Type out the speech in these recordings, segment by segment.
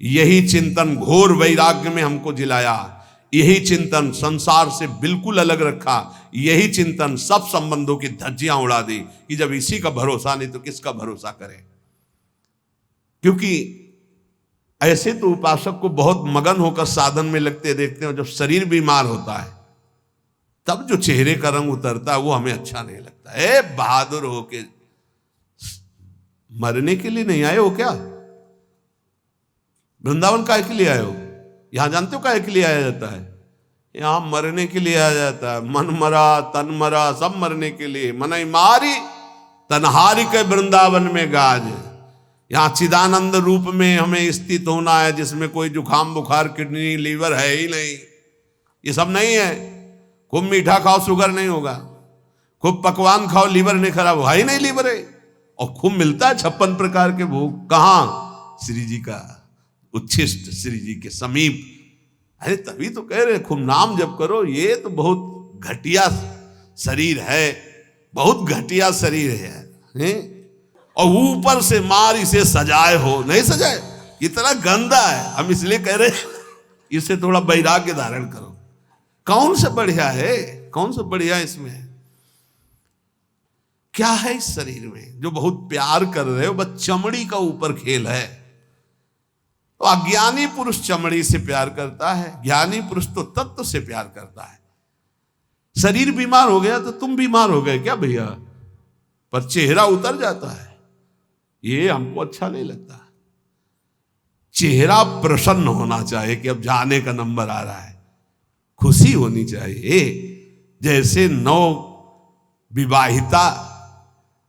यही चिंतन घोर वैराग्य में हमको जिलाया, यही चिंतन संसार से बिल्कुल अलग रखा, यही चिंतन सब संबंधों की धज्जियां उड़ा दी कि जब इसी का भरोसा नहीं तो किसका भरोसा करें। क्योंकि ऐसे तो उपासक को बहुत मगन होकर साधन में लगते देखते हैं, जब शरीर बीमार होता है तब जो चेहरे का रंग उतरता है वो हमें अच्छा नहीं लगता। बहादुर हो के मरने के लिए नहीं आए हो क्या? वृंदावन काहे के लिए आए हो? यहां जानते हो काहे के लिए आया जाता है? यहां मरने के लिए आया जाता है। मन मरा तन मरा सब मरने के लिए। मनई मारी तनहारी के वृंदावन में गाज। यहां चिदानंद रूप में हमें स्थित होना है, जिसमें कोई जुकाम बुखार किडनी लीवर है ही नहीं, ये सब नहीं है। खूब मीठा खाओ शुगर नहीं होगा, खूब पकवान खाओ लीवर नहीं खराब हुआ ही नहीं लीवर है। और खूब मिलता है 56 प्रकार के भोग, कहां? श्री जी का उच्छिष्ट, श्री जी के समीप। अरे तभी तो कह रहे खूब नाम जप करो। ये तो बहुत घटिया शरीर है, बहुत घटिया शरीर है? और ऊपर से मार इसे सजाए हो, नहीं सजाए, इतना गंदा है। हम इसलिए कह रहे इसे थोड़ा वैराग्य धारण करो। कौन से बढ़िया है, कौन से बढ़िया इसमें क्या है? इस शरीर में जो बहुत प्यार कर रहे हो, बस चमड़ी का ऊपर खेल है। तो अज्ञानी पुरुष चमड़ी से प्यार करता है, ज्ञानी पुरुष तो तत्व से प्यार करता है। शरीर बीमार हो गया तो तुम बीमार हो गए क्या भैया? पर चेहरा उतर जाता है, ये हमको अच्छा नहीं लगता। चेहरा प्रसन्न होना चाहिए कि अब जाने का नंबर आ रहा है, खुशी होनी चाहिए। जैसे नौ विवाहिता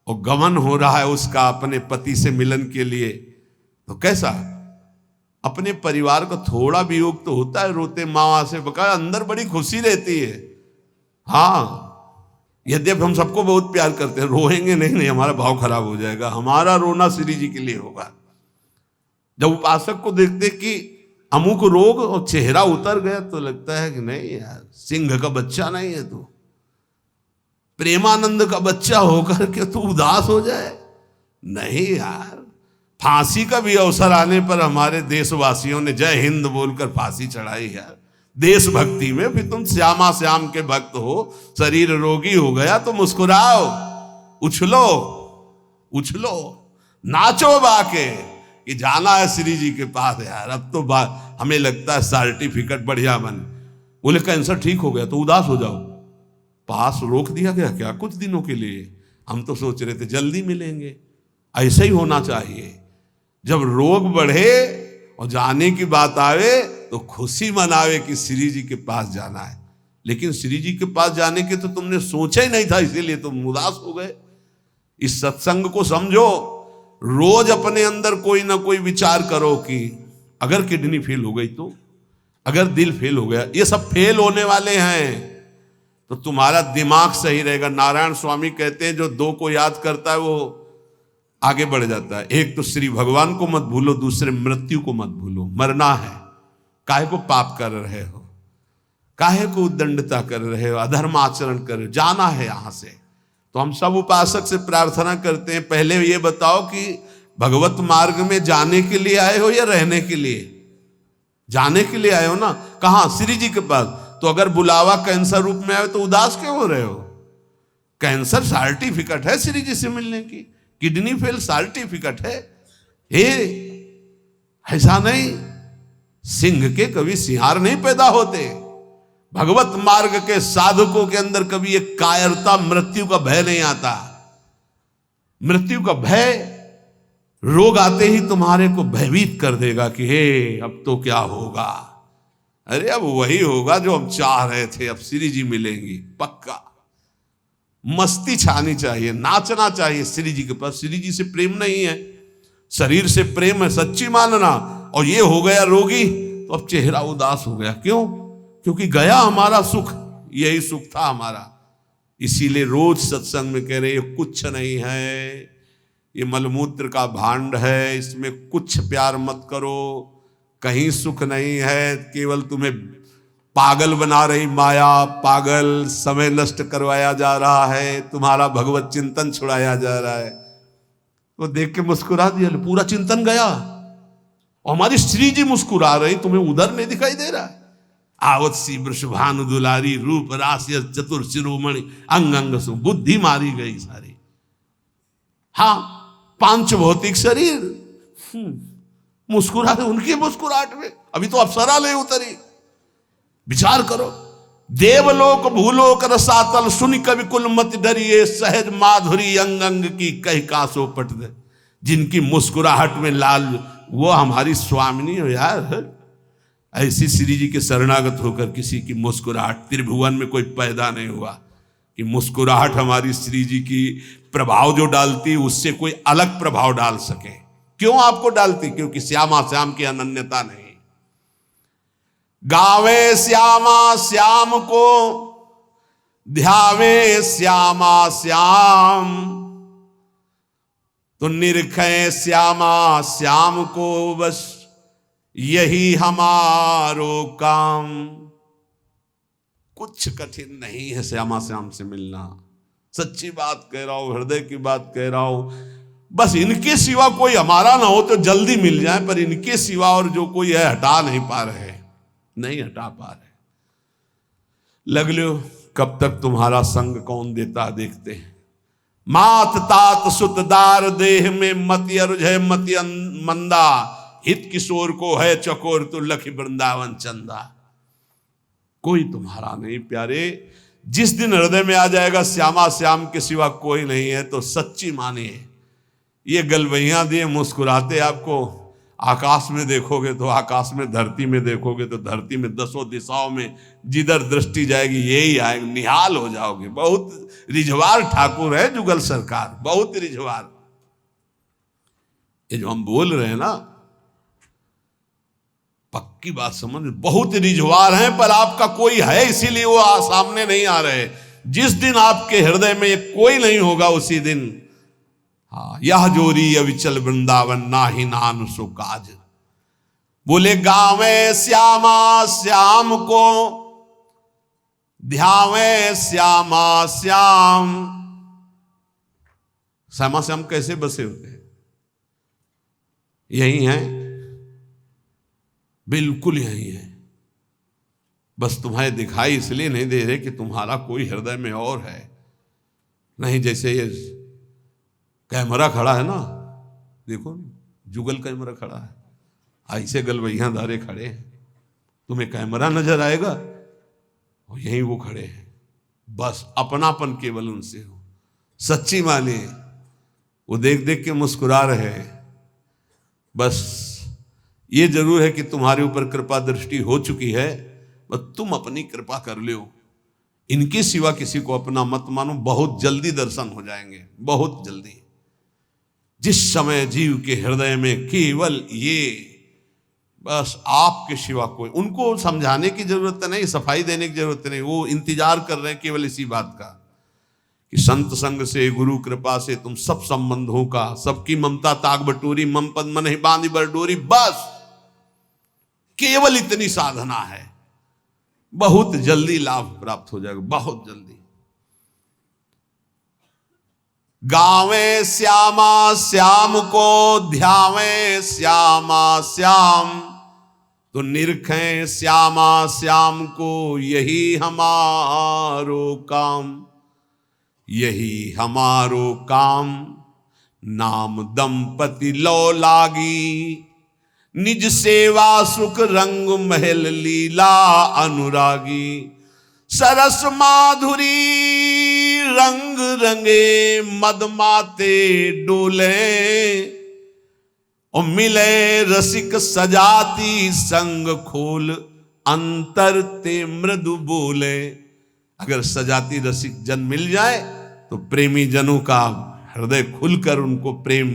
और गमन हो रहा है उसका अपने पति से मिलन के लिए, तो कैसा अपने परिवार को थोड़ा वियोग तो होता है, रोते माँ से बका, अंदर बड़ी खुशी रहती है। हाँ, यद्यपि हम सबको बहुत प्यार करते हैं, रोएंगे नहीं, हमारा भाव खराब हो जाएगा। हमारा रोना श्री जी के लिए होगा। जब उपासक को देखते कि अमुक रोग और चेहरा उतर गया तो लगता है कि नहीं यार, सिंह का बच्चा नहीं है तू, प्रेमानंद का बच्चा होकर के तू उदास हो जाए। नहीं यार, फांसी का भी अवसर आने पर हमारे देशवासियों ने जय हिंद बोलकर फांसी चढ़ाई यार, देशभक्ति में। फिर तुम श्यामा श्याम के भक्त हो, शरीर रोगी हो गया तो मुस्कुराओ, उछलो उछलो, नाचो बाके कि जाना है श्री जी के पास यार। अब तो हमें लगता है सर्टिफिकेट बढ़िया बन, बोले कैंसर ठीक हो गया तो उदास हो जाओ, पास रोक दिया गया क्या कुछ दिनों के लिए? हम तो सोच रहे थे जल्दी मिलेंगे। ऐसा ही होना चाहिए, जब रोग बढ़े और जाने की बात आवे तो खुशी मनावे कि श्री जी के पास जाना है। लेकिन श्री जी के पास जाने के तो तुमने सोचा ही नहीं था, इसीलिए तुम उदास हो गए। इस सत्संग को समझो, रोज अपने अंदर कोई ना कोई विचार करो कि अगर किडनी फेल हो गई तो, अगर दिल फेल हो गया, ये सब फेल होने वाले हैं तो तुम्हारा दिमाग सही रहेगा। नारायण स्वामी कहते हैं जो दो को याद करता है वो आगे बढ़ जाता है। एक तो श्री भगवान को मत भूलो, दूसरे मृत्यु को मत भूलो। मरना है, काहे को पाप कर रहे हो, काहे को उद्दंडता कर रहे हो, अधर्म आचरण कर रहे हो, जाना है यहां से। तो हम सब उपासक से प्रार्थना करते हैं, पहले ये बताओ कि भगवत मार्ग में जाने के लिए आए हो या रहने के लिए? जाने के लिए आए हो ना। कहां? श्री जी के पास। तो अगर बुलावा कैंसर रूप में आए तो उदास क्यों हो रहे हो? कैंसर सर्टिफिकेट है श्री जी से मिलने की, किडनी फेल सर्टिफिकेट है। ऐसा नहीं, सिंह के कभी सिंहार नहीं पैदा होते। भगवत मार्ग के साधकों के अंदर कभी एक कायरता, मृत्यु का भय नहीं आता। मृत्यु का भय रोग आते ही तुम्हारे को भयभीत कर देगा कि हे अब तो क्या होगा। अरे अब वही होगा जो हम चाह रहे थे, अब श्री जी मिलेंगी पक्का। मस्ती छानी चाहिए, नाचना चाहिए श्री जी के पास। श्री जी से प्रेम नहीं है, शरीर से प्रेम है, सच्ची मानना। और ये हो गया रोगी तो अब चेहरा उदास हो गया, क्यों? क्योंकि गया हमारा सुख, यही सुख था हमारा। इसीलिए रोज सत्संग में कह रहे ये कुछ नहीं है, ये मलमूत्र का भांड है, इसमें कुछ प्यार मत करो, कहीं सुख नहीं है, केवल तुम्हें पागल बना रही माया, पागल समय नष्ट करवाया जा रहा है, तुम्हारा भगवत चिंतन छुड़ाया जा रहा है। वो देख के मुस्कुरा दिया, पूरा चिंतन गया। और हमारी श्री जी मुस्कुरा रही, तुम्हें उधर नहीं दिखाई दे रहा? आवत सी वृषभानु दुलारी, रूप राशि चतुर शिरोमणि, अंग अंग सु बुद्धि मारी गई सारी। हाँ, पांच भौतिक शरीर मुस्कुरा रहे, उनकी मुस्कुराहट में अभी तो अप्सरा ले उतरी। विचार करो, देवलोक भूलोक रसातल, सुन कवि कुल मत डरिए, सहज माधुरी अंग अंग की कह कासो पट दे। जिनकी मुस्कुराहट में लाल, वो हमारी स्वामिनी हो यार। ऐसी श्री जी के शरणागत होकर किसी की मुस्कुराहट, त्रिभुवन में कोई पैदा नहीं हुआ कि मुस्कुराहट हमारी श्री जी की प्रभाव जो डालती उससे कोई अलग प्रभाव डाल सके। क्यों आपको डालती? क्योंकि श्यामा श्याम की अनन्यता नहीं। गावे श्यामा श्याम को, ध्यावे श्यामा श्याम, तो निरखे श्यामा श्याम को, बस यही हमारो काम। कुछ कठिन नहीं है श्यामा श्याम से मिलना। सच्ची बात कह रहा हूं, हृदय की बात कह रहा हूं। बस इनके सिवा कोई हमारा ना हो तो जल्दी मिल जाए, पर इनके सिवा और जो कोई है हटा नहीं पा रहे, नहीं हटा पा रहे। लग लो कब तक तुम्हारा संग कौन देता देखते हैं। मात तात सुतदार देह में मति अरुझ मति मंदा, हित किशोर को है चकोर तो लख वृंदावन चंदा। कोई तुम्हारा नहीं प्यारे। जिस दिन हृदय में आ जाएगा श्यामा श्याम के सिवा कोई नहीं है, तो सच्ची मानिए ये गलवैया दिए मुस्कुराते आपको आकाश में देखोगे तो आकाश में, धरती में देखोगे तो धरती में, दसों दिशाओं में जिधर दृष्टि जाएगी यही आएगा, निहाल हो जाओगे। बहुत रिझवार ठाकुर है जुगल सरकार, बहुत रिझवार। ये जो हम बोल रहे हैं ना, पक्की बात समझ, बहुत रिझवार हैं, पर आपका कोई है इसीलिए वो सामने नहीं आ रहे। जिस दिन आपके हृदय में कोई नहीं होगा उसी दिन, हाँ, यह जोरी अविचल वृंदावन नाही नान सो काज। बोले गावे श्यामा श्याम को, ध्यावे श्यामा श्याम। श्यामा श्याम कैसे बसे होते हैं? यही हैं, बिल्कुल यही है। बस तुम्हें दिखाई इसलिए नहीं दे रहे कि तुम्हारा कोई हृदय में और है। नहीं, जैसे ये कैमरा खड़ा है ना, देखो जुगल कैमरा खड़ा है, ऐसे गलवैया धारे खड़े हैं, तुम्हें कैमरा नजर आएगा और यहीं वो खड़े हैं। बस अपनापन केवल उनसे हो। सच्ची मानिए, वो देख देख के मुस्कुरा रहे हैं। बस ये जरूर है कि तुम्हारे ऊपर कृपा दृष्टि हो चुकी है, बस तुम अपनी कृपा कर लो। इनके सिवा किसी को अपना मत मानो, बहुत जल्दी दर्शन हो जाएंगे, बहुत जल्दी। जिस समय जीव के हृदय में केवल ये, बस आपके सिवा कोई, उनको समझाने की जरूरत नहीं, सफाई देने की जरूरत नहीं, वो इंतजार कर रहे हैं केवल इसी बात का कि संत संग से, गुरु कृपा से तुम सब संबंधों का, सबकी ममता ताक बटोरी, मम पद मन ही बांधी बरडोरी। बस केवल इतनी साधना है, बहुत जल्दी लाभ प्राप्त हो जाएगा, बहुत जल्दी। गावे श्यामा श्याम को, ध्यावे श्यामा श्याम, तो निरखें श्यामा श्याम को, यही हमारो काम, यही हमारो काम। नाम दंपति लो लागी, निज सेवा सुख रंग महल लीला अनुरागी। सरस माधुरी रंग रंगे, मदमाते डोले, और मिले रसिक सजाती संग खोल, अंतर ते मृदु बोले। अगर सजाती रसिक जन मिल जाए तो प्रेमी जनों का हृदय खुलकर उनको प्रेम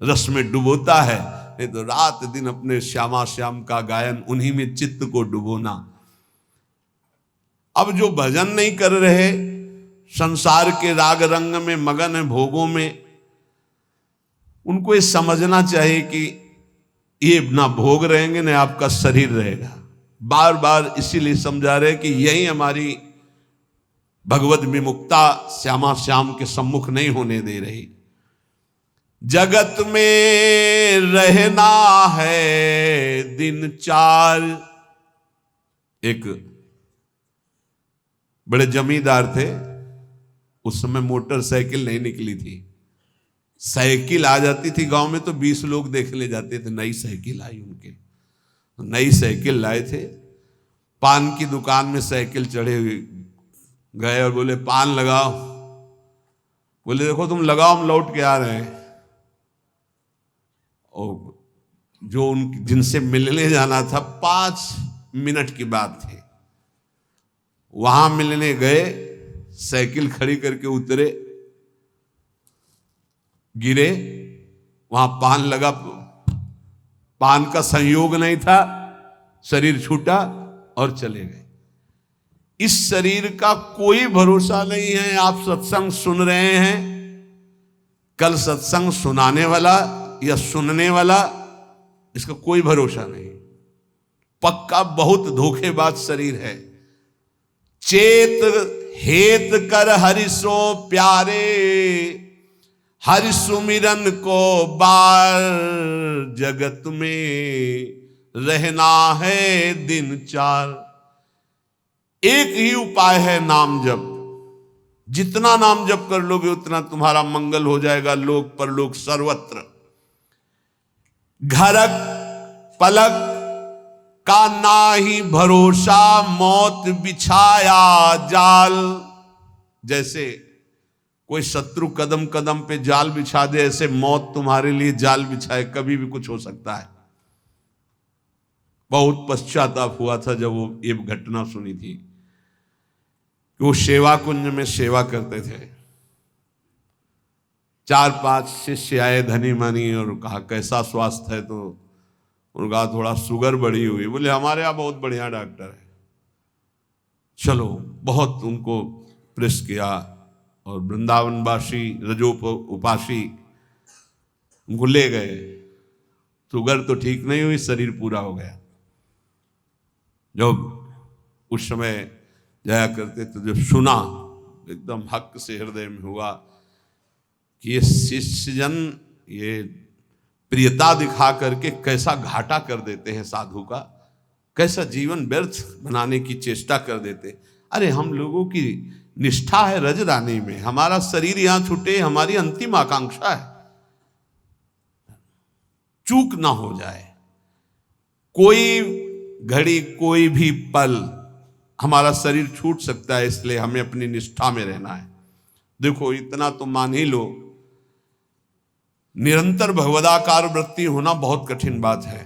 रस में डुबोता है। नहीं तो रात दिन अपने श्यामा श्याम का गायन, उन्हीं में चित्त को डुबोना। अब जो भजन नहीं कर रहे, संसार के राग रंग में मगन है, भोगों में, उनको ये समझना चाहिए कि ये ना भोग रहेंगे ना आपका शरीर रहेगा। बार बार इसीलिए समझा रहे कि यही हमारी भगवत विमुक्ता श्यामा श्याम के सम्मुख नहीं होने दे रही। जगत में रहना है दिन चार। एक बड़े जमींदार थे, उस समय मोटरसाइकिल नहीं निकली थी। साइकिल आ जाती थी गांव में तो 20 लोग देखने जाते थे। नई साइकिल आई उनके, नई साइकिल लाए थे। पान की दुकान में साइकिल चढ़े हुए गए और बोले पान लगाओ। बोले देखो तुम लगाओ, हम लौट के आ रहे हैं। और जो उन जिनसे मिलने जाना था 5 मिनट की बात थी, वहां मिलने गए, साइकिल खड़ी करके उतरे, गिरे, वहां पान लगा, पान का संयोग नहीं था, शरीर छूटा और चले गए। इस शरीर का कोई भरोसा नहीं है। आप सत्संग सुन रहे हैं, कल सत्संग सुनाने वाला या सुनने वाला, इसका कोई भरोसा नहीं। पक्का बहुत धोखेबाज शरीर है। चेत हेत कर हरिसो प्यारे, हरि सुमिरन को बार, जगत में रहना है दिन चार। एक ही उपाय है नाम जप। जितना नाम जप कर लोगे उतना तुम्हारा मंगल हो जाएगा, लोक परलोक सर्वत्र। घरक पलक का नाही भरोसा, मौत बिछाया जाल। जैसे कोई शत्रु कदम कदम पे जाल बिछा दे, ऐसे मौत तुम्हारे लिए जाल बिछाए, कभी भी कुछ हो सकता है। बहुत पश्चाताप हुआ था जब वो ये घटना सुनी थी कि वो सेवा कुंज में सेवा करते थे। 4-5 शिष्य आए धनी मनी और कहा कैसा स्वास्थ्य है, तो उनका थोड़ा शुगर बढ़ी हुई। बोले हमारे यहाँ बहुत बढ़िया डॉक्टर है, चलो। बहुत उनको प्रेस किया और वृंदावनवासी रजोप उपासी उनको ले गए। शुगर तो ठीक नहीं हुई, शरीर पूरा हो गया। जब उस समय जाया करते तो जब सुना, एकदम हक से हृदय में हुआ कि ये शिष्यजन ये प्रियता दिखा करके कैसा घाटा कर देते हैं साधु का, कैसा जीवन व्यर्थ बनाने की चेष्टा कर देते। अरे हम लोगों की निष्ठा है रजरानी में, हमारा शरीर यहां छूटे हमारी अंतिम आकांक्षा है, चूक ना हो जाए। कोई घड़ी कोई भी पल हमारा शरीर छूट सकता है, इसलिए हमें अपनी निष्ठा में रहना है। देखो इतना तो मान ही लो, निरंतर भगवदाकार वृत्ति होना बहुत कठिन बात है।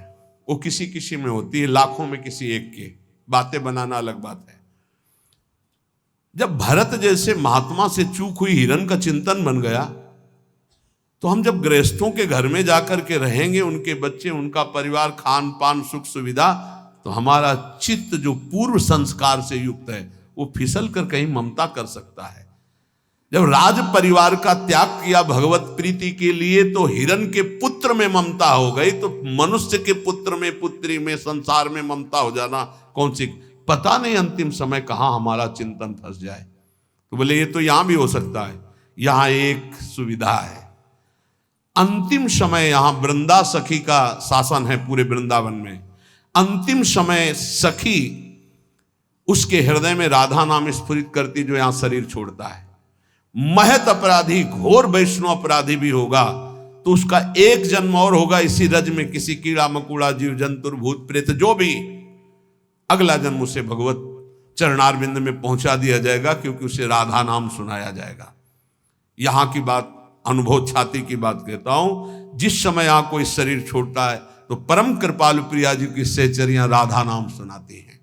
वो किसी किसी में होती है, लाखों में किसी एक के। बातें बनाना अलग बात है। जब भरत जैसे महात्मा से चूक हुई हिरण का चिंतन बन गया, तो हम जब गृहस्थों के घर में जाकर के रहेंगे, उनके बच्चे, उनका परिवार, खान पान सुख सुविधा, तो हमारा चित्त जो पूर्व संस्कार से युक्त है वो फिसल कर कहीं ममता कर सकता है। जब राज परिवार का त्याग किया भगवत प्रीति के लिए, तो हिरण के पुत्र में ममता हो गई, तो मनुष्य के पुत्र में, पुत्री में, संसार में ममता हो जाना कौन सी। पता नहीं अंतिम समय कहां हमारा चिंतन फंस जाए। तो बोले ये तो यहां भी हो सकता है। यहां एक सुविधा है, अंतिम समय यहां वृंदा सखी का शासन है पूरे वृंदावन में। अंतिम समय सखी उसके हृदय में राधा नाम स्फुरित करती, जो यहां शरीर छोड़ता है। महत अपराधी, घोर वैष्णव अपराधी भी होगा तो उसका एक जन्म और होगा इसी रज में, किसी कीड़ा मकुड़ा जीव जंतुर भूत प्रेत जो भी, अगला जन्म उसे भगवत चरणारविंद में पहुंचा दिया जाएगा, क्योंकि उसे राधा नाम सुनाया जाएगा। यहां की बात, अनुभव छाती की बात कहता हूं। जिस समय यहां कोई शरीर छोड़ता है तो परम कृपालु प्रिया जी की सहचरियां राधा नाम सुनाती हैं।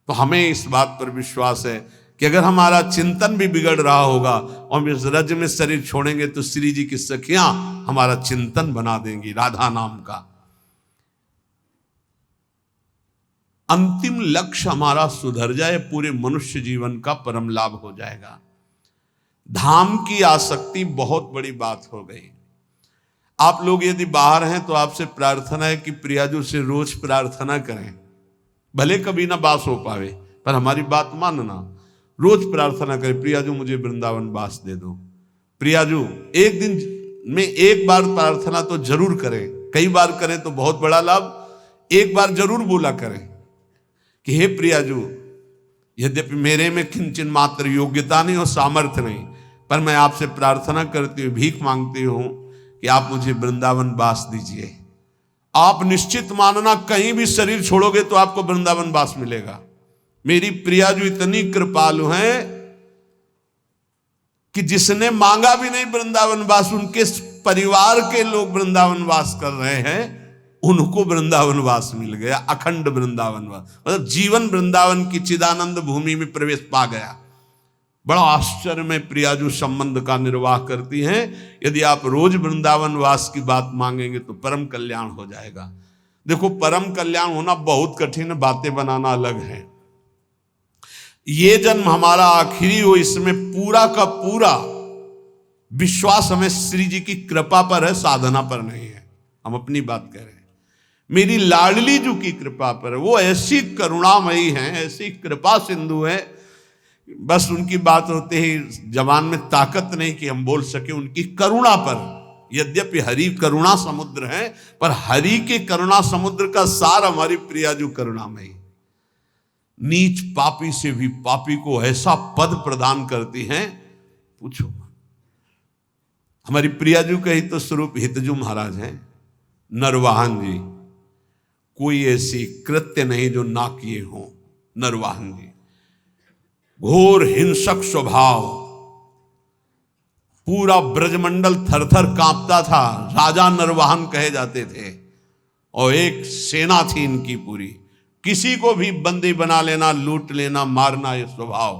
तो हमें इस बात पर विश्वास है कि अगर हमारा चिंतन भी बिगड़ रहा होगा और हम इस रज में शरीर छोड़ेंगे, तो श्री जी की सखियां हमारा चिंतन बना देंगी राधा नाम का। अंतिम लक्ष्य हमारा सुधर जाए, पूरे मनुष्य जीवन का परम लाभ हो जाएगा। धाम की आसक्ति बहुत बड़ी बात हो गई। आप लोग यदि बाहर हैं तो आपसे प्रार्थना है कि प्रियाजू से रोज प्रार्थना करें। भले कभी ना बास हो पावे, पर हमारी बात मानना, रोज प्रार्थना करें, प्रियाजू मुझे वृंदावन बास दे दो। प्रियाजू एक दिन में एक बार प्रार्थना तो जरूर करें, कई बार करें तो बहुत बड़ा लाभ, एक बार जरूर बोला करें कि हे प्रियाजू, यद्यपि मेरे में किंचन मात्र योग्यता नहीं और सामर्थ्य नहीं, पर मैं आपसे प्रार्थना करती हूँ, भीख मांगती हूँ कि आप मुझे वृंदावन वास दीजिए। आप निश्चित मानना कहीं भी शरीर छोड़ोगे तो आपको वृंदावन वास मिलेगा। मेरी प्रियाजू इतनी कृपालु हैं कि जिसने मांगा भी नहीं वृंदावन वास, उनके परिवार के लोग वृंदावन वास कर रहे हैं, उनको वृंदावन वास मिल गया, अखंड वृंदावन वास, मतलब जीवन वृंदावन की चिदानंद भूमि में प्रवेश पा गया। बड़ा आश्चर्य में प्रियाजू संबंध का निर्वाह करती हैं। यदि आप रोज वृंदावन वास की बात मांगेंगे तो परम कल्याण हो जाएगा। देखो, परम कल्याण होना बहुत कठिन है, बातें बनाना अलग है। ये जन्म हमारा आखिरी हो, इसमें पूरा का पूरा विश्वास हमें श्री जी की कृपा पर है, साधना पर नहीं है। हम अपनी बात कह रहे हैं, मेरी लाडली जू की कृपा पर है। वो ऐसी करुणामयी हैं, ऐसी कृपा सिंधु है, बस उनकी बात होते ही जबान में ताकत नहीं कि हम बोल सके उनकी करुणा पर। यद्यपि हरि करुणा समुद्र है, पर हरि के करुणा समुद्र का सार हमारी प्रियाजू करुणामयी। नीच पापी से भी पापी को ऐसा पद प्रदान करती हैं, पूछो। हमारी प्रियाजू का ही तो स्वरूप हितजू महाराज हैं, नरवाहन जी। कोई ऐसी कृत्य नहीं जो ना किए हों नरवाहन जी। घोर हिंसक स्वभाव, पूरा ब्रजमंडल थरथर कांपता था, राजा नरवाहन कहे जाते थे, और एक सेना थी इनकी पूरी। किसी को भी बंदी बना लेना, लूट लेना, मारना, ये स्वभाव।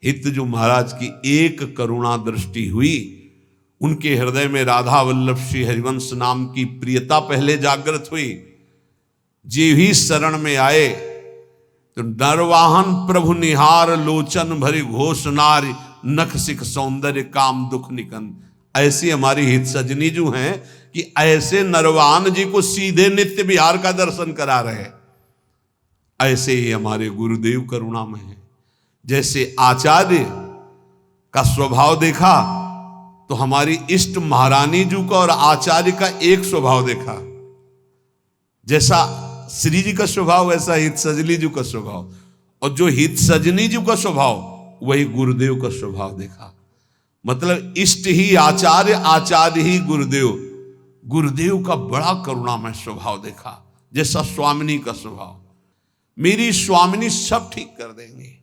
हितजू महाराज की एक करुणा दृष्टि हुई, उनके हृदय में राधा वल्लभ श्री हरिवंश नाम की प्रियता पहले जागृत हुई। जे भी शरण में आए तो नरवाहन प्रभु निहार, लोचन भरी घोष नारी, नख सिख सौंदर्य काम दुख निकंद। ऐसी हमारी हित सजनी जो हैं कि ऐसे नरवाहन जी को सीधे नित्य विहार का दर्शन करा रहे। ऐसे ही हमारे गुरुदेव करुणामय हैं। जैसे आचार्य का स्वभाव देखा तो हमारी इष्ट महारानी जी का और आचार्य का एक स्वभाव देखा। जैसा श्री जी का स्वभाव वैसा हित सजनी जी का स्वभाव, और जो हित सजनी जी का स्वभाव वही गुरुदेव का स्वभाव देखा। मतलब इष्ट ही आचार्य, आचार्य ही गुरुदेव। गुरुदेव का बड़ा करुणामय स्वभाव देखा, जैसा स्वामिनी का स्वभाव। मेरी स्वामिनी सब ठीक कर देंगे।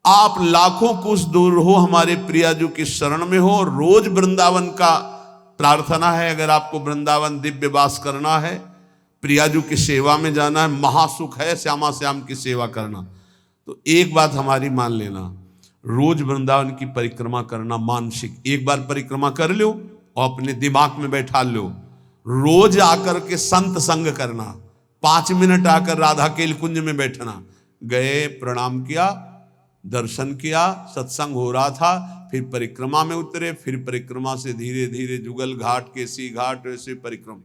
आप लाखों कोस दूर हो, हमारे प्रियाजू की शरण में हो, रोज वृंदावन का प्रार्थना है। अगर आपको वृंदावन दिव्य वास करना है, प्रियाजू की सेवा में जाना है, महासुख है श्यामा श्याम की सेवा करना, तो एक बात हमारी मान लेना, रोज वृंदावन की परिक्रमा करना मानसिक। एक बार परिक्रमा कर लो और अपने दिमाग में बैठा लो, रोज आकर के संत संग करना। 5 मिनट आकर राधा केल कुंज में बैठना, गए, प्रणाम किया, दर्शन किया, सत्संग हो रहा था, फिर परिक्रमा में उतरे, फिर परिक्रमा से धीरे धीरे जुगल घाट, केसी घाट, वैसे परिक्रमा।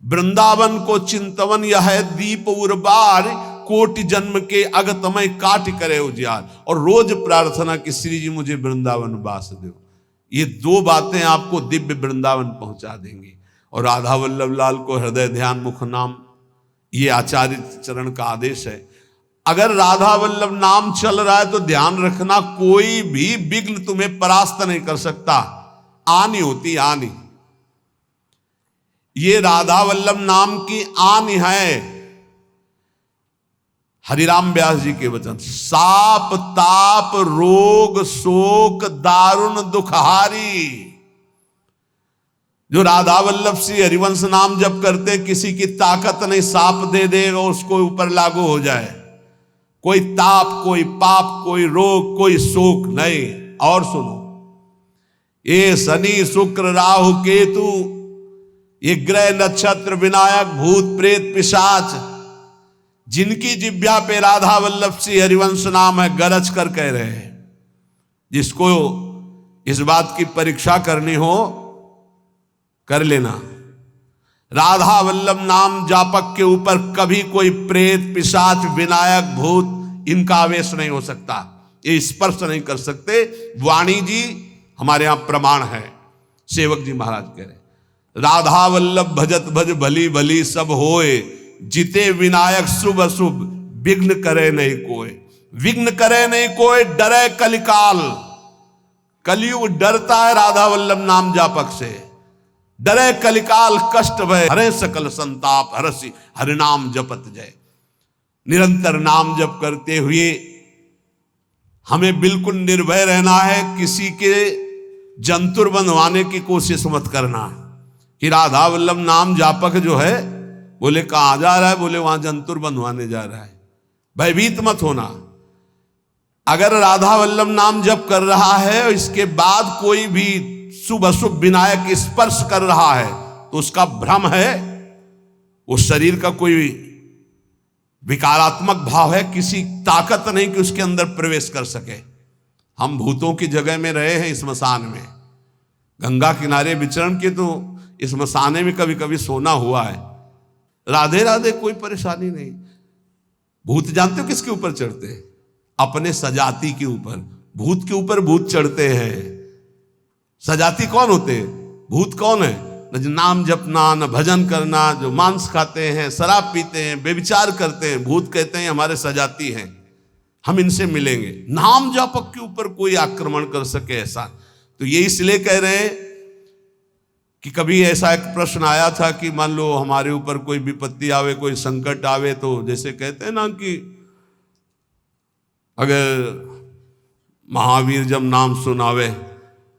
वृंदावन को चिंतवन यह दीप उर्बार, कोटि जन्म के अगतमय काट करे उजियार। और रोज प्रार्थना कि श्री जी मुझे वृंदावन वास दो। ये 2 बातें आपको दिव्य वृंदावन पहुंचा देंगी। और राधा वल्लभ लाल को हृदय ध्यान मुख नाम, ये आचार्य चरण का आदेश है। अगर राधा वल्लभ नाम चल रहा है तो ध्यान रखना, कोई भी विघ्न तुम्हें परास्त नहीं कर सकता। आनी होती आनी, ये राधा वल्लभ नाम की आन है। हरिराम व्यास जी के वचन, साप ताप रोग शोक दारुण दुखहारी। जो राधा वल्लभ श्री हरिवंश नाम जप करते, किसी की ताकत नहीं, साप दे देगा उसको ऊपर लागू हो जाए। कोई ताप, कोई पाप, कोई रोग, कोई शोक नहीं। और सुनो, ये शनि शुक्र राहु केतु, ये ग्रह नक्षत्र विनायक भूत प्रेत पिशाच, जिनकी जिब्या पे राधा वल्लभ श्री हरिवंश नाम है, गरज कर कह रहे हैं। जिसको इस बात की परीक्षा करनी हो कर लेना। राधा वल्लभ नाम जापक के ऊपर कभी कोई प्रेत पिशाच विनायक भूत इनका आवेश नहीं हो सकता, ये स्पर्श नहीं कर सकते। वाणी जी हमारे यहां प्रमाण है। सेवक जी महाराज कह रहे, राधा वल्लभ भजत भज भली भली सब होए, जिते विनायक शुभ अशुभ विघ्न करे नहीं कोय। विघ्न करे नहीं कोय, डरे कलिकाल। कलयुग डरता है राधा वल्लभ नाम जापक से। डरे कलिकाल कष्ट भय, हरे सकल संताप हरसि हरिनाम जपत जय। निरंतर नाम जप करते हुए हमें बिल्कुल निर्भय रहना है, किसी के जंतुर बंधवाने की कोशिश मत करना कि राधा वल्लभ नाम जापक जो है बोले कहां जा रहा है, बोले वहां जंतुर बंधवाने जा रहा है। भयभीत मत होना। अगर राधा वल्लभ नाम जप कर रहा है और इसके बाद कोई भी शुभ अशुभ विनायक स्पर्श कर रहा है तो उसका भ्रम है, उस शरीर का कोई विकारात्मक भाव है, किसी ताकत नहीं कि उसके अंदर प्रवेश कर सके। हम भूतों की जगह में रहे हैं स्मशान में, गंगा किनारे विचरण के, तो स्मशाने में कभी कभी सोना हुआ है। राधे राधे, कोई परेशानी नहीं। भूत जानते हो किसके ऊपर चढ़ते हैं? अपने सजाती के ऊपर। भूत के ऊपर भूत चढ़ते हैं। सजाती कौन होते हैं? भूत कौन है? न जो नाम जपना, न भजन करना, जो मांस खाते हैं, शराब पीते हैं, बेविचार करते हैं, भूत कहते हैं हमारे सजाती हैं, हम इनसे मिलेंगे। नाम जापक के ऊपर कोई आक्रमण कर सके ऐसा, तो ये इसलिए कह रहे हैं कि कभी ऐसा एक प्रश्न आया था कि मान लो हमारे ऊपर कोई विपत्ति आवे, कोई संकट आवे, तो जैसे कहते हैं ना कि अगर महावीर जब नाम सुनावे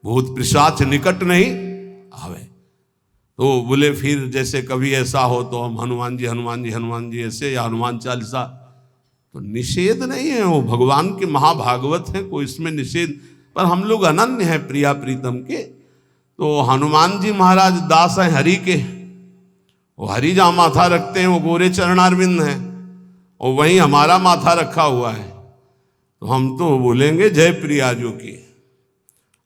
भूत पिशाच निकट नहीं आवे, तो बोले फिर जैसे कभी ऐसा हो तो हम हनुमान जी हनुमान जी हनुमान जी ऐसे, या हनुमान चालीसा, तो निषेध नहीं है, वो भगवान के महाभागवत हैं, कोई इसमें निषेध, पर हम लोग अनन्य हैं प्रिया प्रीतम के। तो हनुमान जी महाराज दास हैं हरि के, वो हरि जहाँ माथा रखते हैं वो गोरे चरणारविंद हैं, और वहीं हमारा माथा रखा हुआ है, तो हम तो बोलेंगे जय प्रिया जो की।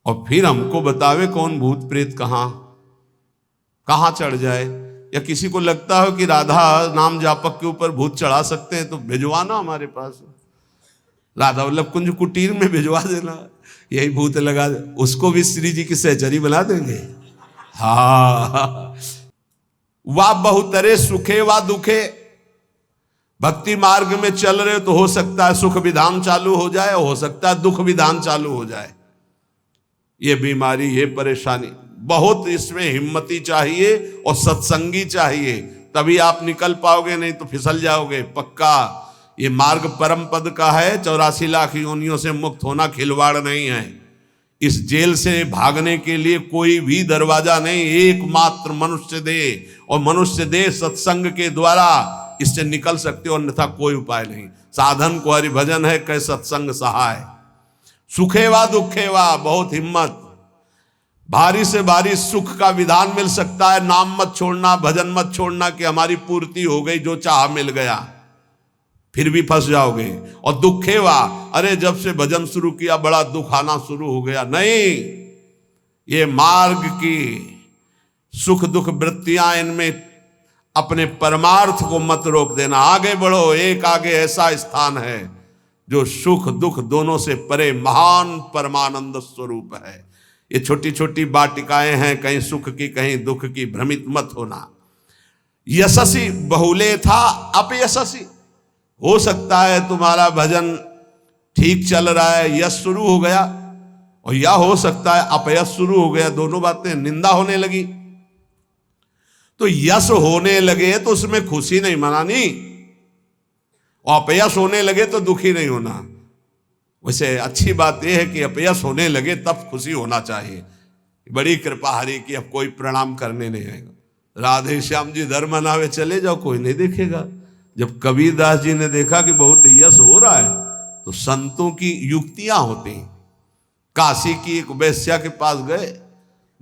और फिर हमको बतावे कौन भूत प्रेत कहाँ चढ़ जाए, या किसी को लगता हो कि राधा नाम जापक के ऊपर भूत चढ़ा सकते हैं तो भिजवाना हमारे पास, राधा वल्लभ कुंज कुटीर में भिजवा देना, यही भूत लगा दे, उसको भी श्री जी की सहचरी बना देंगे। हाँ, वाह बहुतरे सुखे वा दुखे। भक्ति मार्ग में चल रहे तो हो सकता है सुख विधान चालू हो जाए, हो सकता है दुख विधान चालू हो जाए। ये बीमारी, ये परेशानी, बहुत इसमें हिम्मती चाहिए और सत्संगी चाहिए, तभी आप निकल पाओगे, नहीं तो फिसल जाओगे पक्का। ये मार्ग परम पद का है, 84 लाख योनियों से मुक्त होना खिलवाड़ नहीं है। इस जेल से भागने के लिए कोई भी दरवाजा नहीं, एकमात्र मनुष्य दे, और मनुष्य दे सत्संग के द्वारा इससे निकल सकते हो, अन्यथा कोई उपाय नहीं। साधन को हरि भजन है, कै सत्संग सहाय। सुखेवा दुखेवा, बहुत हिम्मत। भारी से भारी सुख का विधान मिल सकता है, नाम मत छोड़ना, भजन मत छोड़ना कि हमारी पूर्ति हो गई, जो चाह मिल गया, फिर भी फंस जाओगे। और दुखेवा, अरे जब से भजन शुरू किया बड़ा दुख आना शुरू हो गया, नहीं, ये मार्ग की सुख दुख वृत्तियां, इनमें अपने परमार्थ को मत रोक देना, आगे बढ़ो। एक आगे ऐसा स्थान है जो सुख दुख दोनों से परे महान परमानंद स्वरूप है। ये छोटी छोटी वाटिकाएं हैं, कहीं सुख की कहीं दुख की, भ्रमित मत होना। यशस्वी बहुले था अपयशस्वी, हो सकता है तुम्हारा भजन ठीक चल रहा है, यश शुरू हो गया, और या हो सकता है अपयश शुरू हो गया, दोनों बातें, निंदा होने लगी। तो यश होने लगे तो उसमें खुशी नहीं मनानी, और अपयश होने लगे तो दुखी नहीं होना। वैसे अच्छी बात यह है कि अपयश होने लगे तब खुशी होना चाहिए। बड़ी कृपा हरि की, अब कोई प्रणाम करने नहीं आएगा। राधे श्याम जी धर्म मनावे चले जाओ, कोई नहीं देखेगा। जब कबीरदास जी ने देखा कि बहुत यश हो रहा है, तो संतों की युक्तियां होती। काशी की एक वैश्या के पास गए,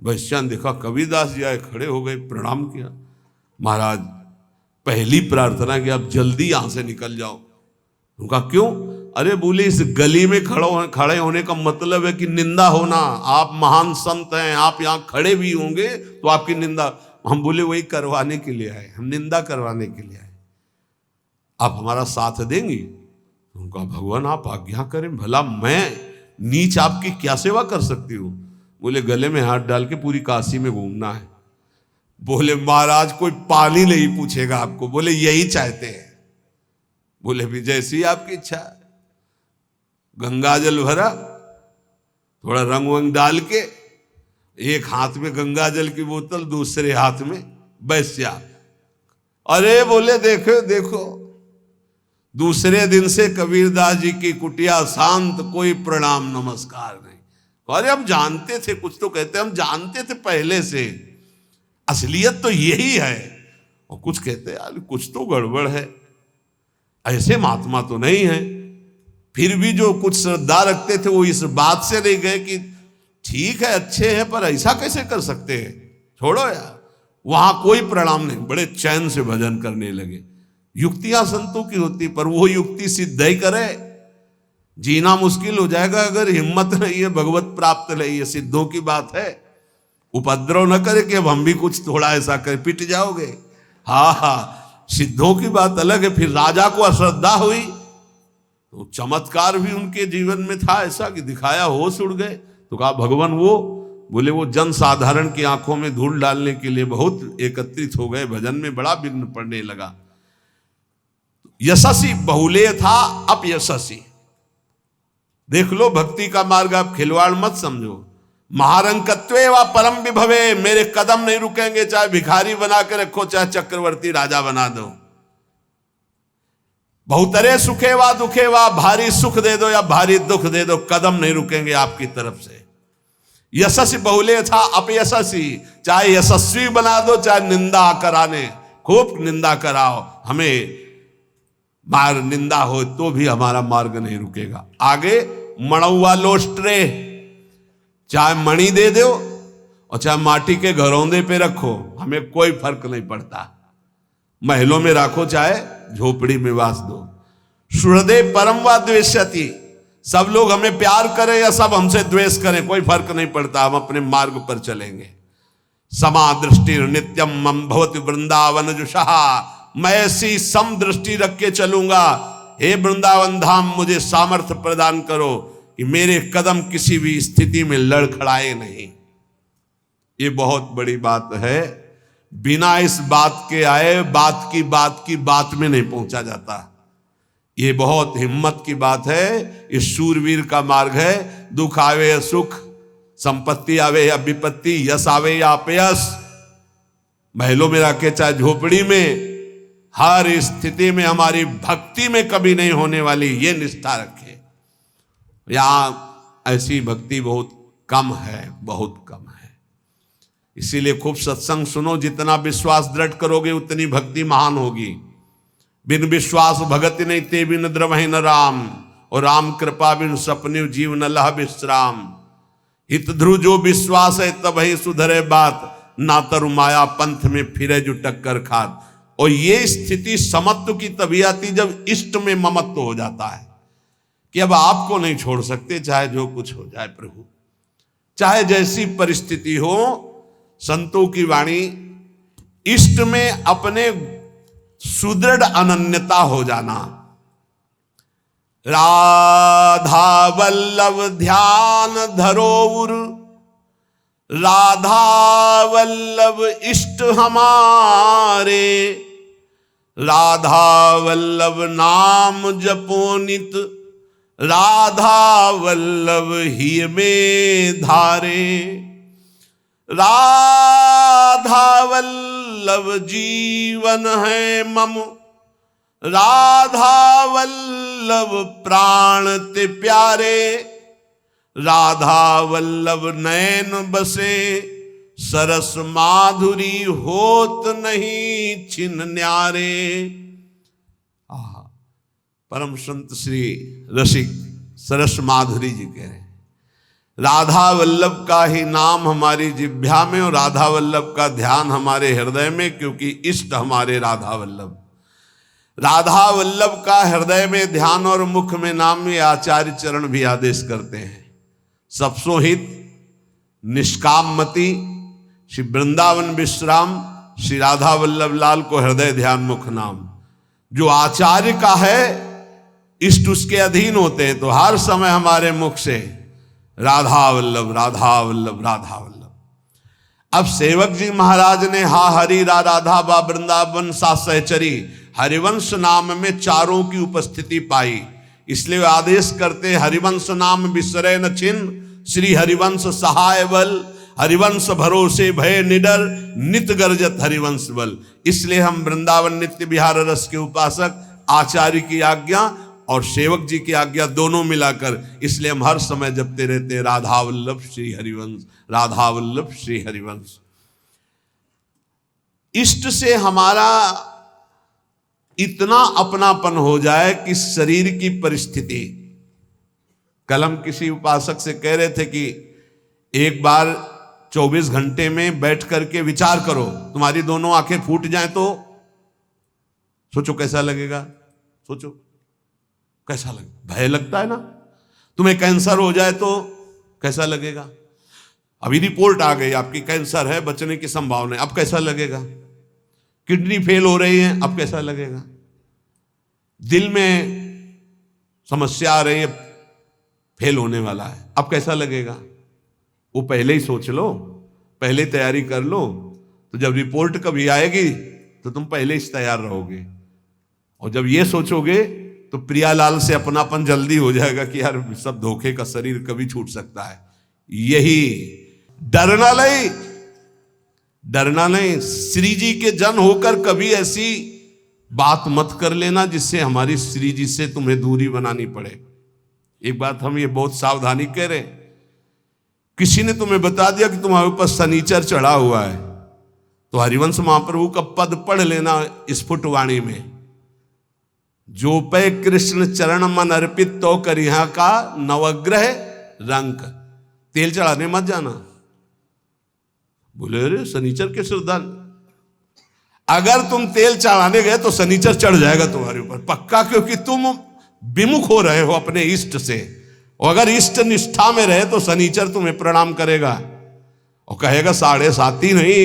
वैश्या ने देखा कबीरदास जी आए, खड़े हो गए, प्रणाम किया। महाराज पहली प्रार्थना कि आप जल्दी यहां से निकल जाओ। उनका क्यों? अरे बोले इस गली में खड़े होने का मतलब है कि निंदा होना। आप महान संत हैं, आप यहाँ खड़े भी होंगे तो आपकी निंदा। हम बोले वही करवाने के लिए आए, हम निंदा करवाने के लिए आए, आप हमारा साथ देंगी? उनका भगवान आप आज्ञा करें, भला मैं नीच आपकी क्या सेवा कर सकती हूँ? बोले गले में हाथ डाल के पूरी काशी में घूमना है। बोले महाराज कोई पानी नहीं पूछेगा आपको। बोले यही चाहते हैं। बोले भी जैसी आपकी इच्छा। गंगा जल भरा, थोड़ा रंग वंग डाल के, एक हाथ में गंगा जल की बोतल, दूसरे हाथ में वैश्या। अरे बोले देखो देखो, दूसरे दिन से कबीरदास जी की कुटिया शांत, कोई प्रणाम नमस्कार नहीं। अरे हम जानते थे, कुछ तो कहते हम जानते थे पहले से, असलियत तो यही है। और कुछ कहते यार कुछ तो गड़बड़ है, ऐसे महात्मा तो नहीं है। फिर भी जो कुछ श्रद्धा रखते थे वो इस बात से नहीं गए कि ठीक है अच्छे हैं पर ऐसा कैसे कर सकते हैं, छोड़ो यार। वहां कोई प्रणाम नहीं, बड़े चैन से भजन करने लगे। युक्तियां संतों की होती, पर वो युक्ति सिद्ध ही करे। जीना मुश्किल हो जाएगा अगर हिम्मत नहीं है, भगवत प्राप्त नहीं है, सिद्धों की बात है। उपद्रव न करे कि अब हम भी कुछ थोड़ा ऐसा कर पिट जाओगे। हाँ हाँ, सिद्धों की बात अलग है। फिर राजा को अश्रद्धा हुई तो चमत्कार भी उनके जीवन में था ऐसा कि दिखाया, होश उड़ गए। तो कहा भगवान वो, बोले वो जन साधारण की आंखों में धूल डालने के लिए बहुत एकत्रित हो गए, भजन में बड़ा विघ्न पड़ने लगा। यशस्वी बहुले था अपयशस्वी। देख लो भक्ति का मार्ग, आप खिलवाड़ मत समझो। महारंकत्वे व परम विभवे, मेरे कदम नहीं रुकेंगे, चाहे भिखारी बना के रखो, चाहे चक्रवर्ती राजा बना दो। बहुतरे सुखे व दुखे व, भारी सुख दे दो या भारी दुख दे दो, कदम नहीं रुकेंगे आपकी तरफ से। यशस्वी बहुले था अपयशस्वी, चाहे यशस्वी बना दो चाहे निंदा कराने, खूब निंदा कराओ, हमें मार निंदा हो तो भी हमारा मार्ग नहीं रुकेगा। आगे मणौवा लोस्ट्रे, चाहे मणि दे दो और चाहे माटी के घरौंदे पे रखो, हमें कोई फर्क नहीं पड़ता। महलों में रखो चाहे झोपड़ी में वास दो। सुहृदे परम व द्वेष्यति, सब लोग हमें प्यार करें या सब हमसे द्वेष करें, कोई फर्क नहीं पड़ता, हम अपने मार्ग पर चलेंगे। समा दृष्टि नित्यम मम भवति वृंदावन जुषहा, मैं ऐसी सम दृष्टि रख के चलूंगा। हे वृंदावन धाम, मुझे सामर्थ्य प्रदान करो कि मेरे कदम किसी भी स्थिति में लड़खड़ाए नहीं। ये बहुत बड़ी बात है। बिना इस बात के आए बात की बात में नहीं पहुंचा जाता। ये बहुत हिम्मत की बात है। इस शूरवीर का मार्ग है। दुख आवे या सुख, संपत्ति आवे या विपत्ति, यश आवे या अपयश, महलों में रखे चाहे झोपड़ी में, हर स्थिति में हमारी भक्ति में कभी नहीं होने वाली ये निष्ठा रखे। यहां ऐसी भक्ति बहुत कम है, बहुत कम है। इसीलिए खूब सत्संग सुनो, जितना विश्वास दृढ़ करोगे उतनी भक्ति महान होगी। बिन विश्वास भगति नहीं ते बिन द्रवहि न राम, और राम कृपा बिन सपने जीव न लह विश्राम। हित ध्रुव जो विश्वास है तब ही सुधरे बात, ना तरु माया पंथ में फिरे जो टक्कर खात। और ये स्थिति समत्व की तभी आती जब इष्ट में ममत्व हो जाता है कि अब आपको नहीं छोड़ सकते, चाहे जो कुछ हो जाए प्रभु, चाहे जैसी परिस्थिति हो। संतों की वाणी, इष्ट में अपने सुदृढ़ अनन्यता हो जाना। राधा वल्लभ ध्यान धरोउर, राधा वल्लभ इष्ट हमारे, राधा वल्लभ नाम जपो नित, राधा वल्लभ ही में धारे। राधा वल्लभ जीवन है मम, राधा वल्लभ प्राण ते प्यारे, राधा वल्लभ नैन बसे, सरस माधुरी होत नहीं छिन न्यारे। परम संत श्री रसिक सरस माधुरी जी कह रहे हैं, राधा वल्लभ का ही नाम हमारी जिह्वा में और राधा वल्लभ का ध्यान हमारे हृदय में, क्योंकि इष्ट हमारे राधा वल्लभ। राधा वल्लभ का हृदय में ध्यान और मुख में नाम, ये आचार्य चरण भी आदेश करते हैं। सबसो हित निष्काम मति, श्री वृंदावन विश्राम, श्री राधा वल्लभ लाल को हृदय ध्यान मुख नाम। जो आचार्य का है, इष्ट उसके अधीन होते हैं, तो हर समय हमारे मुख से राधा वल्लभ, राधा वल्लभ, राधा वल्लभ। अब सेवक जी महाराज ने हा हरि रा राधा बा वृंदावन सा सहचरी हरिवंश नाम में चारों की उपस्थिति पाई, इसलिए वे आदेश करते हरिवंश नाम विसरे न छिन्न, श्री हरिवंश सहाय बल, हरिवंश भरोसे भय निडर, नित गर्जत हरिवंश बल। इसलिए हम वृंदावन नित्य विहार रस के उपासक आचार्य की आज्ञा और सेवक जी की आज्ञा दोनों मिलाकर, इसलिए हम हर समय जपते रहते हैं राधा वल्लभ श्री हरिवंश, राधा वल्लभ श्री हरिवंश। इष्ट से हमारा इतना अपनापन हो जाए कि शरीर की परिस्थिति, कल हम किसी उपासक से कह रहे थे कि एक बार 24 घंटे में बैठ करके विचार करो, तुम्हारी दोनों आंखें फूट जाएं तो सोचो कैसा लगेगा, सोचो कैसा लगेगा। भय लगता है ना। तुम्हें कैंसर हो जाए तो कैसा लगेगा। अभी रिपोर्ट आ गई आपकी कैंसर है, बचने की संभावना है, अब कैसा लगेगा। किडनी फेल हो रही है, अब कैसा लगेगा। दिल में समस्या आ रही है, फेल होने वाला है, अब कैसा लगेगा। वो पहले ही सोच लो, पहले तैयारी कर लो, तो जब रिपोर्ट कभी आएगी तो तुम पहले ही तैयार रहोगे। और जब ये सोचोगे तो प्रियालाल से अपनापन जल्दी हो जाएगा कि यार सब धोखे का शरीर कभी छूट सकता है। यही डरना नहीं, डरना नहीं। श्री जी के जन होकर कभी ऐसी बात मत कर लेना जिससे हमारी श्री जी से तुम्हें दूरी बनानी पड़े। एक बात हम ये बहुत सावधानी कह रहे, किसी ने तुम्हें बता दिया कि तुम्हारे ऊपर शनिचर चढ़ा हुआ है, तो हरिवंश महाप्रभु का पद पढ़ लेना स्फुटवाणी में, जो पे कृष्ण चरण मन अर्पित तो करिहा का नवग्रह रंक। तेल चढ़ाने मत जाना। बोले अरे शनिचर के श्रद्धालु, अगर तुम तेल चढ़ाने गए तो शनिचर चढ़ जाएगा तुम्हारे ऊपर पक्का, क्योंकि तुम विमुख हो रहे हो अपने इष्ट से। और अगर इष्ट निष्ठा में रहे तो शनिचर तुम्हें प्रणाम करेगा और कहेगा 7.5 नहीं,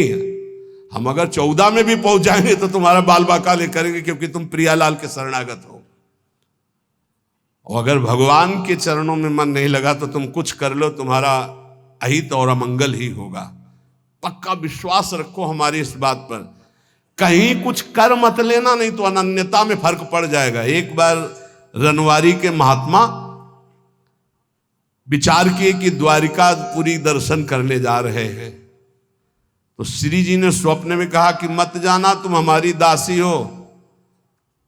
हम अगर 14 में भी पहुंच जाएंगे तो तुम्हारा बाल बाकाले करेंगे, क्योंकि तुम प्रियालाल के शरणागत हो। और अगर भगवान के चरणों में मन नहीं लगा तो तुम कुछ कर लो, तुम्हारा अहित और अमंगल ही होगा। पक्का विश्वास रखो हमारी इस बात पर। कहीं कुछ कर मत लेना, नहीं तो अनन्यता में फर्क पड़ जाएगा। एक बार रनवारी के महात्मा विचार किए कि द्वारिकापुरी दर्शन करने जा रहे हैं, तो श्री जी ने स्वप्न में कहा कि मत जाना, तुम हमारी दासी हो,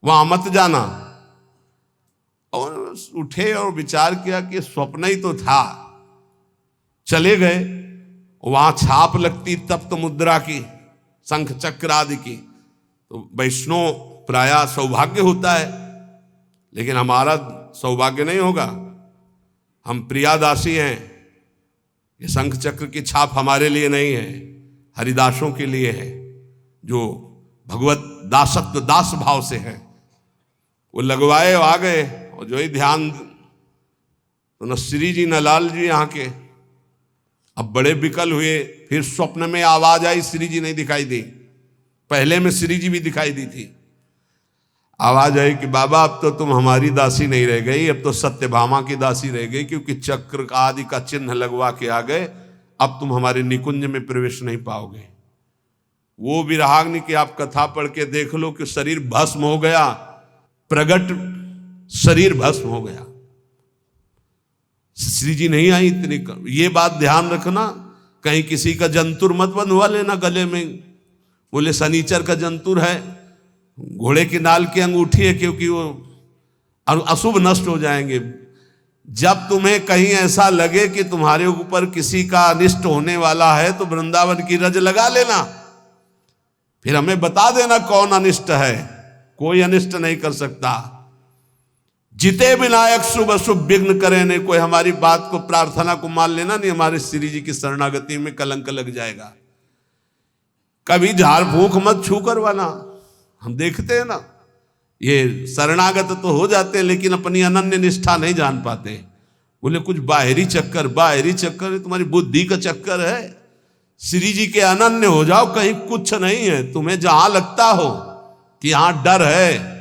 वहां मत जाना। और उठे और विचार किया कि स्वप्न ही तो था। चले गए, वहां छाप लगती तप्त मुद्रा की, शंख चक्र आदि की, तो वैष्णव प्राय सौभाग्य होता है, लेकिन हमारा सौभाग्य नहीं होगा। हम प्रियादासी हैं, ये शंख चक्र की छाप हमारे लिए नहीं है, हरिदासों के लिए है, जो भगवत दासत्व दास भाव से है। वो लगवाए आ गए, और जो ही ध्यान, तो न श्री जी न लाल जी यहाँ के। अब बड़े विकल हुए, फिर स्वप्न में आवाज आई, श्री जी नहीं दिखाई दी। पहले में श्री जी भी दिखाई दी थी। आवाज आई कि बाबा अब तो तुम हमारी दासी नहीं रह गई, अब तो सत्यभामा की दासी रह गई, क्योंकि चक्र आदि का चिन्ह लगवा के आ गए, अब तुम हमारे निकुंज में प्रवेश नहीं पाओगे। वो विराग्नि की आप कथा पढ़ के देख लो कि शरीर भस्म हो गया, प्रगट शरीर भस्म हो गया। श्री जी नहीं आई इतनी। ये बात ध्यान रखना, कहीं किसी का जंतुर मत बंधवा लेना गले में। बोले शनिचर का जंतुर है, घोड़े की नाल की अंगूठी है, क्योंकि वो अशुभ नष्ट हो जाएंगे। जब तुम्हें कहीं ऐसा लगे कि तुम्हारे ऊपर किसी का अनिष्ट होने वाला है, तो वृंदावन की रज लगा लेना, फिर हमें बता देना कौन अनिष्ट है। कोई अनिष्ट नहीं कर सकता। जिते विनायक शुभ अशुभ विघ्न करे नहीं। कोई हमारी बात को, प्रार्थना को मान लेना नहीं, हमारे श्री जी की शरणागति में कलंक लग जाएगा। कभी झाड़ फूंक मत छू करवाना। हम देखते हैं ना, ये शरणागत तो हो जाते हैं लेकिन अपनी अनन्य निष्ठा नहीं जान पाते। बोले कुछ बाहरी चक्कर, बाहरी चक्कर है, तुम्हारी बुद्धि का चक्कर है। श्री जी के अनन्य हो जाओ, कहीं कुछ नहीं है। तुम्हें जहां लगता हो कि यहां डर है,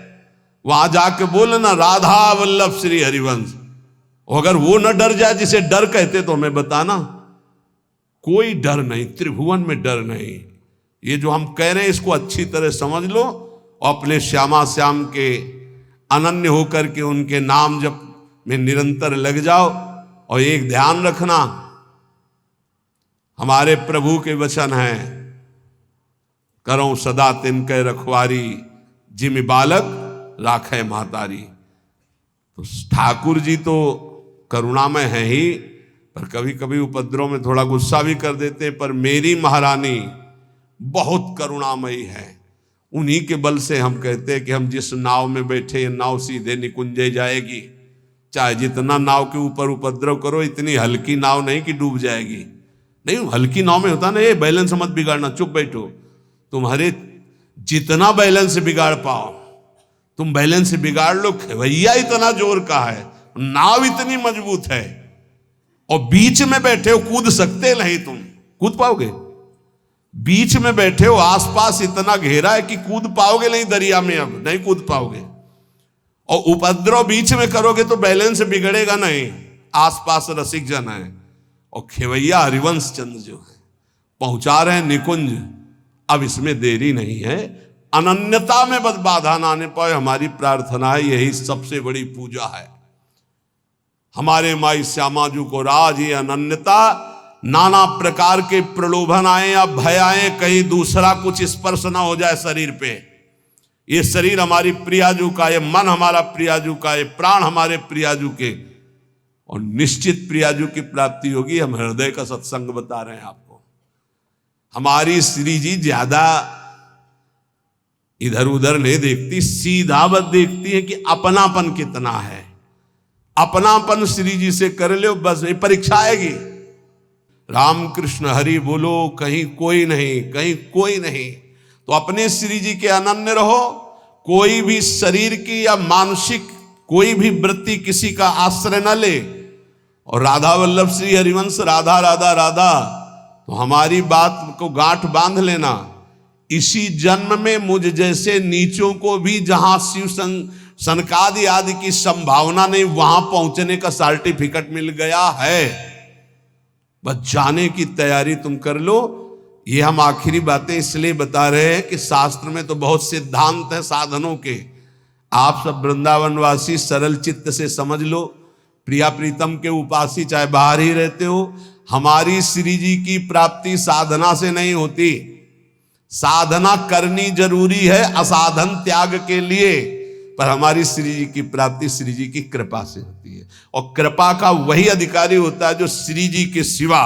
वहां जाके बोलना राधा वल्लभ श्री हरिवंश, अगर वो न डर जाए जिसे डर कहते तो हमें बताना। कोई डर नहीं, त्रिभुवन में डर नहीं। ये जो हम कह रहे हैं इसको अच्छी तरह समझ लो और अपने श्यामा श्याम के अनन्य होकर के उनके नाम जप में निरंतर लग जाओ। और एक ध्यान रखना, हमारे प्रभु के वचन हैं, करो सदा तिनके रखवारी, जिमि बालक राखे महतारी। तो ठाकुर जी तो करुणामय है ही, पर कभी कभी उपद्रव में थोड़ा गुस्सा भी कर देते हैं। पर मेरी महारानी बहुत करुणामयी है। उन्हीं के बल से हम कहते हैं कि हम जिस नाव में बैठे ये नाव सीधे निकुंजे जाएगी। चाहे जितना नाव के ऊपर उपद्रव करो, इतनी हल्की नाव नहीं कि डूब जाएगी। नहीं, हल्की नाव में होता ना, ये बैलेंस मत बिगाड़ना, चुप बैठो। तुम्हारे जितना बैलेंस बिगाड़ पाओ तुम बैलेंस बिगाड़ लो। खेवैया इतना जोर का है, नाव इतनी मजबूत है, और बीच में बैठे हो, कूद सकते नहीं। तुम कूद पाओगे? बीच में बैठे हो, आसपास इतना घेरा है कि कूद पाओगे नहीं दरिया में, अब नहीं कूद पाओगे। और उपद्रव बीच में करोगे तो बैलेंस बिगड़ेगा नहीं, आसपास रसिक जन है। और खेवैया हरिवंश चंद्र जो है पहुंचा रहे हैं निकुंज। अब इसमें देरी नहीं है, अनन्यता में बस बाधा ना आने पाए, हमारी प्रार्थना है। यही सबसे बड़ी पूजा है हमारे माई श्यामा जी को। राज ये अनन्यता, नाना प्रकार के प्रलोभन आए या भय आए, कहीं दूसरा कुछ स्पर्श ना हो जाए शरीर पे। ये शरीर हमारी प्रियाजू का, ये मन हमारा प्रियाजू का, ये प्राण हमारे प्रियाजू के, और निश्चित प्रियाजू की प्राप्ति होगी। हम हृदय का सत्संग बता रहे हैं आपको। हमारी श्री जी ज्यादा इधर उधर नहीं देखती, सीधा बस देखती है कि अपनापन कितना है। अपनापन श्री जी से कर लो, बस ये परीक्षा आएगी। राम कृष्ण हरि बोलो, कहीं कोई नहीं, कहीं कोई नहीं। तो अपने श्री जी के अनन्य रहो। कोई भी शरीर की या मानसिक कोई भी वृत्ति किसी का आश्रय न ले। और राधा वल्लभ श्री हरिवंश, राधा राधा राधा, तो हमारी बात को गांठ बांध लेना। इसी जन्म में मुझ जैसे नीचों को भी जहां शिव सनकादि आदि की संभावना नहीं, वहां पहुंचने का सर्टिफिकेट मिल गया है। बस जाने की तैयारी तुम कर लो। ये हम आखिरी बातें इसलिए बता रहे हैं कि शास्त्र में तो बहुत सिद्धांत है साधनों के। आप सब वृंदावनवासी सरल चित्त से समझ लो। प्रिया प्रीतम के उपासी चाहे बाहर ही रहते हो, हमारी श्री जी की प्राप्ति साधना से नहीं होती। साधना करनी जरूरी है असाधन त्याग के लिए, पर हमारी श्री जी की प्राप्ति श्री जी की कृपा से होती है। और कृपा का वही अधिकारी होता है जो श्री जी के सिवा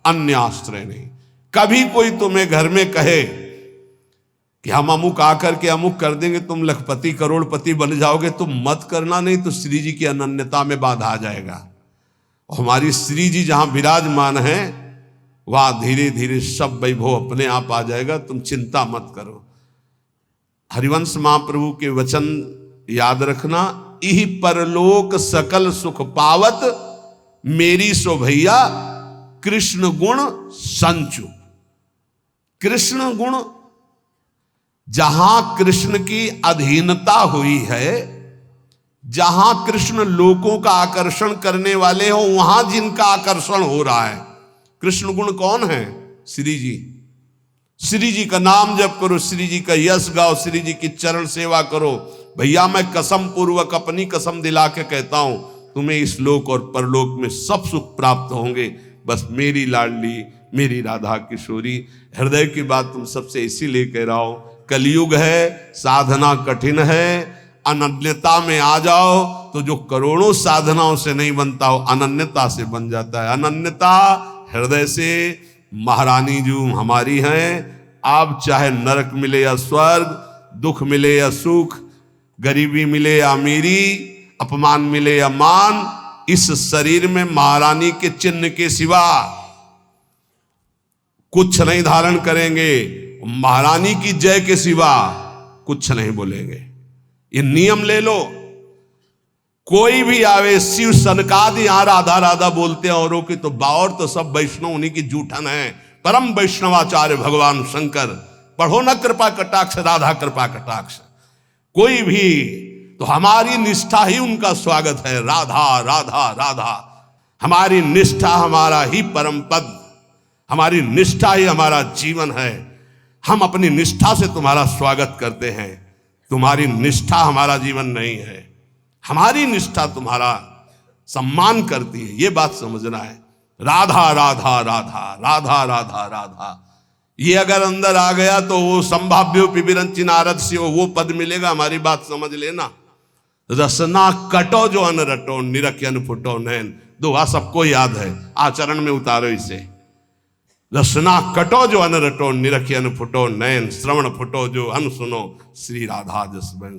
अन्य आश्रय नहीं। कभी कोई तुम्हें घर में कहे कि हम अमुक आकर के अमुक कर देंगे, तुम लखपति करोड़पति बन जाओगे, तुम मत करना, नहीं तो श्री जी की अनन्यता में बाधा आ जाएगा। और हमारी श्री जी जहां विराजमान है वहां धीरे धीरे सब वैभव अपने आप आ जाएगा, तुम चिंता मत करो। हरिवंश महाप्रभु के वचन याद रखना, इह परलोक सकल सुख पावत, मेरी शोभैया कृष्ण गुण संचु। कृष्ण गुण, जहां कृष्ण की अधीनता हुई है, जहां कृष्ण लोगों का आकर्षण करने वाले हो, वहां जिनका आकर्षण हो रहा है। कृष्ण गुण कौन है? श्री जी। श्री जी का नाम जप करो, श्री जी का यश गाओ, श्री जी की चरण सेवा करो। भैया मैं कसम पूर्वक अपनी कसम दिला के कहता हूं, तुम्हें इस लोक और परलोक में सब सुख प्राप्त होंगे। बस मेरी लाडली, मेरी राधा किशोरी, हृदय की बात तुम सबसे इसीलिए कह रहा हूं। कलयुग है, साधना कठिन है, अनन्यता में आ जाओ तो जो करोड़ों साधनाओं से नहीं बनता हो अनन्यता से बन जाता है। अनन्यता हृदय से। महारानी जो हमारी हैं, आप चाहे नरक मिले या स्वर्ग, दुख मिले या सुख, गरीबी मिले या अमीरी, अपमान मिले या मान, इस शरीर में महारानी के चिन्ह के सिवा कुछ नहीं धारण करेंगे। महारानी की जय के सिवा कुछ नहीं बोलेंगे। ये नियम ले लो। कोई भी आवे, शिव सनकादि यहां राधा राधा बोलते हैं औरों की, तो बावर तो सब वैष्णव उन्हीं की जूठन है। परम वैष्णवाचार्य भगवान शंकर, पढ़ो न कृपा कटाक्ष, राधा कृपा कटाक्ष। कोई भी तो हमारी निष्ठा ही उनका स्वागत है। राधा राधा राधा, हमारी निष्ठा हमारा ही परम पद, हमारी निष्ठा ही हमारा जीवन है। हम अपनी निष्ठा से तुम्हारा स्वागत करते हैं, तुम्हारी निष्ठा हमारा जीवन नहीं है, हमारी निष्ठा तुम्हारा सम्मान करती है। ये बात समझना है। राधा राधा राधा राधा राधा राधा, ये अगर अंदर आ गया तो वो संभाव्यो पिबिरंची नारद से वो पद मिलेगा। हमारी बात समझ लेना। रसना कटो जो अन रटो, निरख अन फुटो नैन। दोहा सबको याद है, आचरण में उतारो इसे। रसना कटो जो अन रटो, निरख अन फुटो नैन। श्रवण फुटो जो अन सुनो, श्री राधा जस बहन।